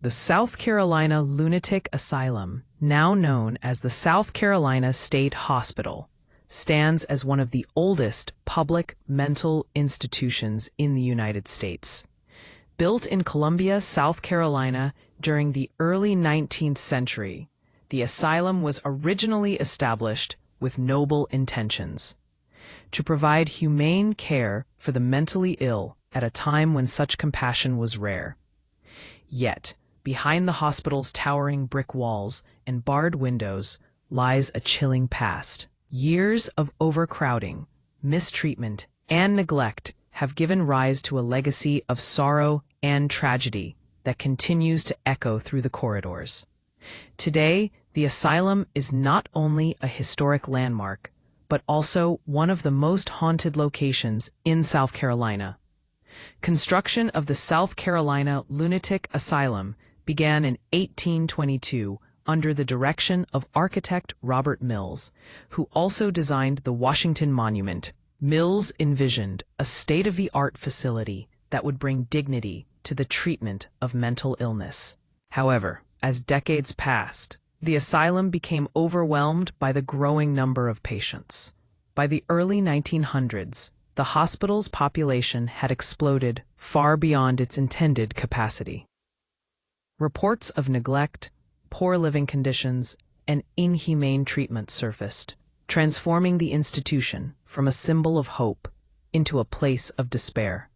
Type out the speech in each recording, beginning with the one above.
The South Carolina Lunatic Asylum, now known as the South Carolina State Hospital, stands as one of the oldest public mental institutions in the United States. Built in Columbia, South Carolina during the early 19th century, the asylum was originally established with noble intentions: to provide humane care for the mentally ill at a time when such compassion was rare. Yet, behind the hospital's towering brick walls and barred windows lies a chilling past. Years of overcrowding, mistreatment, and neglect have given rise to a legacy of sorrow and tragedy that continues to echo through the corridors. Today, the asylum is not only a historic landmark, but also one of the most haunted locations in South Carolina. Construction of the South Carolina Lunatic Asylum began in 1822 under the direction of architect Robert Mills, who also designed the Washington Monument. Mills envisioned a state-of-the-art facility that would bring dignity to the treatment of mental illness. However, as decades passed, the asylum became overwhelmed by the growing number of patients. By the early 1900s, the hospital's population had exploded far beyond its intended capacity. Reports of neglect, poor living conditions, and inhumane treatment surfaced, transforming the institution from a symbol of hope into a place of despair.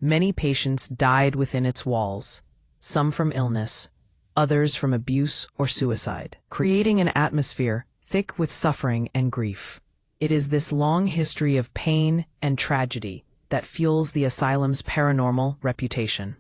Many patients died within its walls, some from illness, others from abuse or suicide, creating an atmosphere thick with suffering and grief. It is this long history of pain and tragedy that fuels the asylum's paranormal reputation.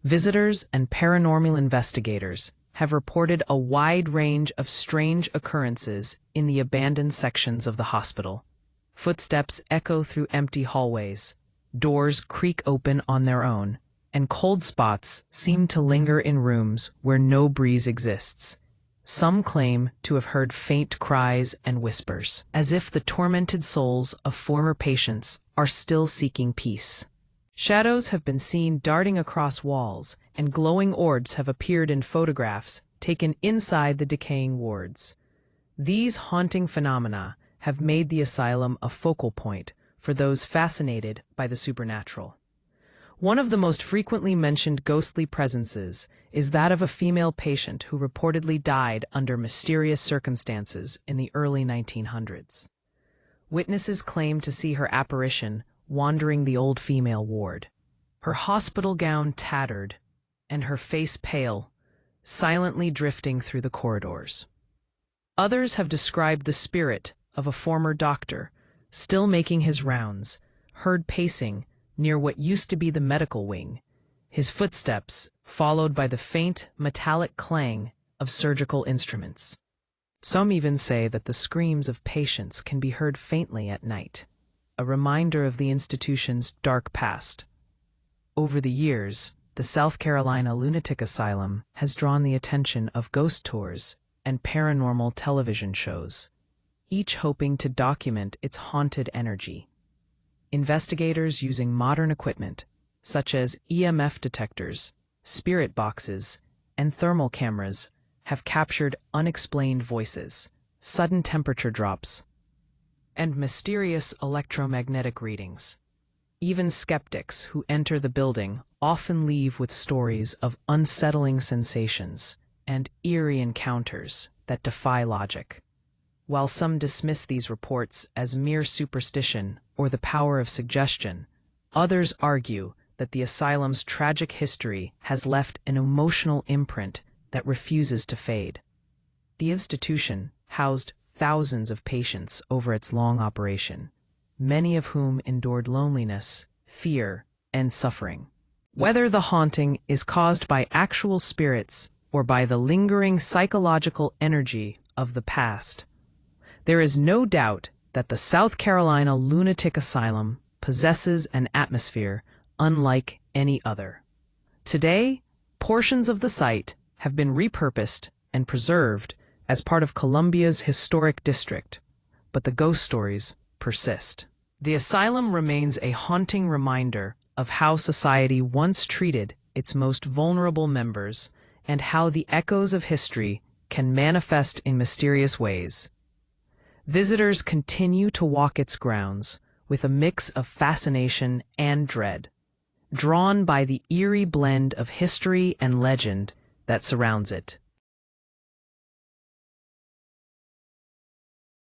Visitors and paranormal investigators have reported a wide range of strange occurrences in the abandoned sections of the hospital. Footsteps echo through empty hallways, doors creak open on their own, and cold spots seem to linger in rooms where no breeze exists. Some claim to have heard faint cries and whispers, as if the tormented souls of former patients are still seeking peace. Shadows have been seen darting across walls, and glowing orbs have appeared in photographs taken inside the decaying wards. These haunting phenomena have made the asylum a focal point for those fascinated by the supernatural. One of the most frequently mentioned ghostly presences is that of a female patient who reportedly died under mysterious circumstances in the early 1900s. Witnesses claim to see her apparition wandering the old female ward, her hospital gown tattered and her face pale, silently drifting through the corridors. Others have described the spirit of a former doctor, still making his rounds, heard pacing near what used to be the medical wing, his footsteps followed by the faint metallic clang of surgical instruments. Some even say that the screams of patients can be heard faintly at night, a reminder of the institution's dark past. Over the years, the South Carolina Lunatic Asylum has drawn the attention of ghost tours and paranormal television shows, each hoping to document its haunted energy. Investigators using modern equipment, such as EMF detectors, spirit boxes, and thermal cameras, have captured unexplained voices, sudden temperature drops, and mysterious electromagnetic readings. Even skeptics who enter the building often leave with stories of unsettling sensations and eerie encounters that defy logic. While some dismiss these reports as mere superstition or the power of suggestion, others argue that the asylum's tragic history has left an emotional imprint that refuses to fade. The institution housed thousands of patients over its long operation, many of whom endured loneliness, fear, and suffering. Whether the haunting is caused by actual spirits or by the lingering psychological energy of the past, there is no doubt that the South Carolina Lunatic Asylum possesses an atmosphere unlike any other. Today, portions of the site have been repurposed and preserved as part of Columbia's historic district, but the ghost stories persist. The asylum remains a haunting reminder of how society once treated its most vulnerable members and how the echoes of history can manifest in mysterious ways. Visitors continue to walk its grounds with a mix of fascination and dread, drawn by the eerie blend of history and legend that surrounds it.